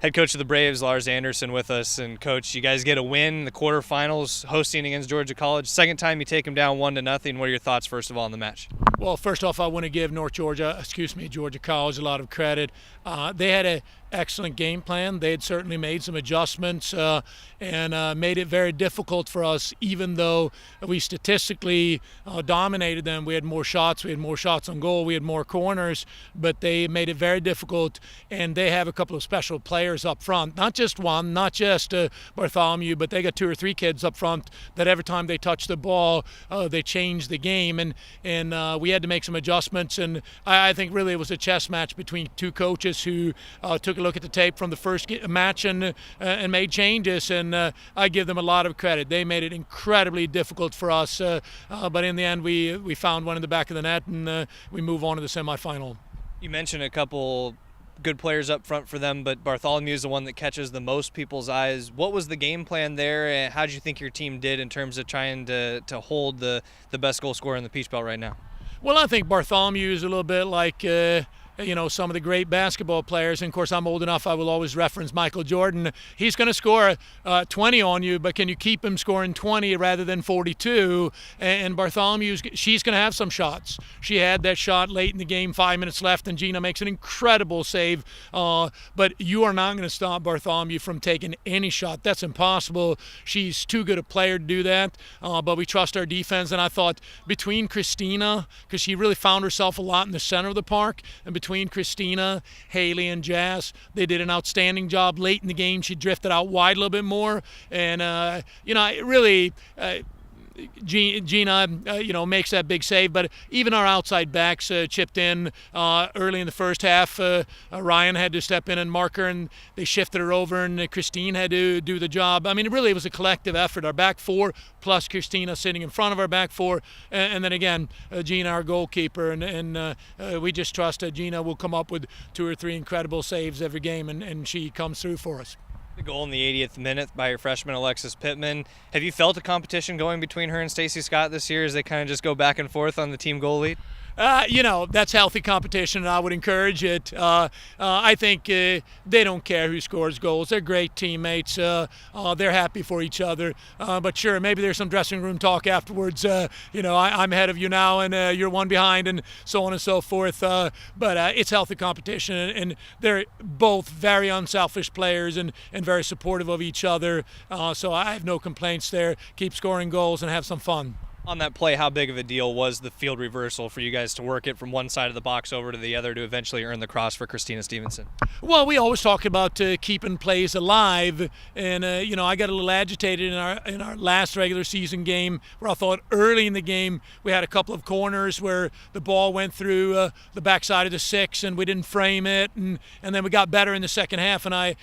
Head coach of the Braves, Lars Andersson, with us. And coach, you guys get a win in the quarterfinals, hosting against Georgia College. Second time you take them down 1-0. What are your thoughts, first of all, on the match? Well, first off, I want to give Georgia College a lot of credit. They had an excellent game plan. They had certainly made some adjustments and made it very difficult for us, even though we statistically dominated them. We had more shots. We had more shots on goal. We had more corners, but they made it very difficult. And they have a couple of special players up front, not just one, not just Bartholomew, but they got 2 or 3 kids up front that every time they touch the ball, they change the game. And we had to make some adjustments. And I think really it was a chess match between 2 coaches who took a look at the tape from the first match and made changes. And I give them a lot of credit. They made it incredibly difficult for us. But in the end, we found one in the back of the net, and we move on to the semifinal. You mentioned a couple good players up front for them, but Bartholomew is the one that catches the most people's eyes. What was the game plan there, and how did you think your team did in terms of trying to hold the best goal scorer in the Peach Belt right now? Well, I think Bartholomew is a little bit like some of the great basketball players. And of course, I'm old enough, I will always reference Michael Jordan. He's going to score 20 on you, but can you keep him scoring 20 rather than 42? And she's going to have some shots. She had that shot late in the game, 5 minutes left, and Gina makes an incredible save. But you are not going to stop Bartholomew from taking any shot. That's impossible. She's too good a player to do that. But we trust our defense. And I thought between Christina, because she really found herself a lot in the center of the park, and between Christina, Haley, and Jazz, they did an outstanding job. Late in the game, she drifted out wide a little bit more. And, Gina, makes that big save, but even our outside backs chipped in early in the first half. Ryan had to step in and mark her, and they shifted her over, and Christine had to do the job. I mean, it was a collective effort. Our back 4 plus Christina sitting in front of our back 4, and then again, Gina, our goalkeeper, and we just trust that Gina will come up with 2 or 3 incredible saves every game, and she comes through for us. The goal in the 80th minute by your freshman Alexis Pittman. Have you felt a competition going between her and Stacey Scott this year as they kind of just go back and forth on the team goal lead? That's healthy competition, and I would encourage it. I think they don't care who scores goals. They're great teammates. They're happy for each other. But sure, maybe there's some dressing room talk afterwards. I'm ahead of you now, and you're one behind, and so on and so forth. But it's healthy competition, and they're both very unselfish players and very supportive of each other. So I have no complaints there. Keep scoring goals and have some fun. On that play, how big of a deal was the field reversal for you guys to work it from one side of the box over to the other to eventually earn the cross for Christina Stevenson? Well, we always talk about keeping plays alive, and I got a little agitated in our last regular season game where I thought early in the game we had a couple of corners where the ball went through the backside of the 6 and we didn't frame it, and then we got better in the second half, and I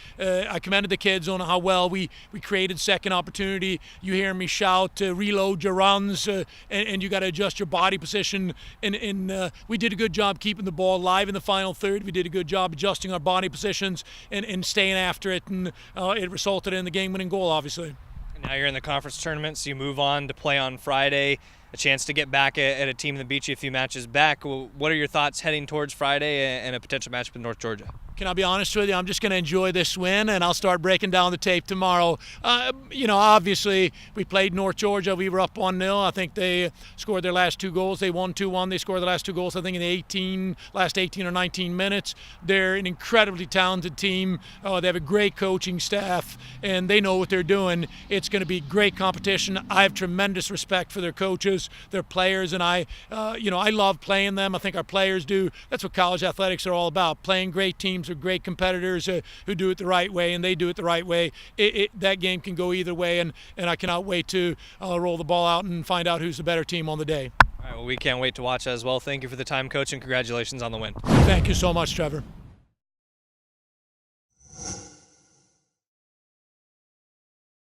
commended the kids on how well we created second opportunity. You hear me shout, reload your runs. And you got to adjust your body position. And we did a good job keeping the ball live in the final third. We did a good job adjusting our body positions and staying after it. And it resulted in the game-winning goal, obviously. And now you're in the conference tournament, so you move on to play on Friday. A chance to get back at a team that beat you a few matches back. What are your thoughts heading towards Friday and a potential match with North Georgia? Can I be honest with you? I'm just going to enjoy this win, and I'll start breaking down the tape tomorrow. Obviously, we played North Georgia. We were up 1-0. I think they scored their last 2 goals. They won 2-1. They scored the last 2 goals, I think, in the last 18 or 19 minutes. They're an incredibly talented team. They have a great coaching staff, and they know what they're doing. It's going to be great competition. I have tremendous respect for their coaches, their players, and I love playing them. I think our players do. That's what college athletics are all about, playing great teams. Are great competitors who do it the right way, and they do it the right way. That game can go either way, and I cannot wait to roll the ball out and find out who's the better team on the day. All right, well, we can't wait to watch as well. Thank you for the time, Coach, and congratulations on the win. Thank you so much, Trevor.